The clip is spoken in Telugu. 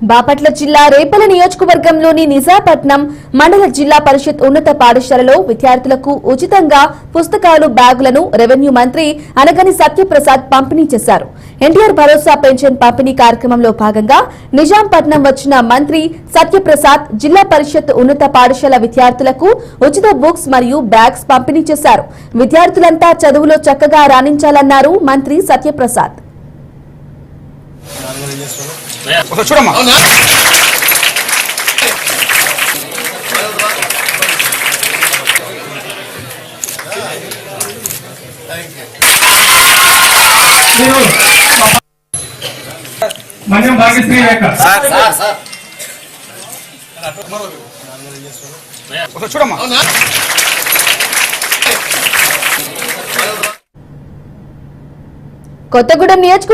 బాపట్ల జిల్లా రేపల నియోజకవర్గంలోని నిజాపట్నం మండల జిల్లా పరిషత్ ఉన్నత పాఠశాలలో విద్యార్థులకు ఉచితంగా పుస్తకాలు బ్యాగులను రెవెన్యూ మంత్రి అనగని సత్యప్రసాద్ పంపిణీ చేశారు. ఎన్టీఆర్ భరోసా పెన్షన్ పంపిణీ కార్యక్రమంలో భాగంగా నిజాంపట్నం వచ్చిన మంత్రి సత్యప్రసాద్ జిల్లా పరిషత్ ఉన్నత పాఠశాల విద్యార్థులకు ఉచిత బుక్స్ మరియు బ్యాగ్స్ పంపిణీ చేశారు. విద్యార్థులంతా చదువులో చక్కగా రాణించాలన్నారు మంత్రి సత్యప్రసాద్. కొత్తగూడెం నియోజకవర్గం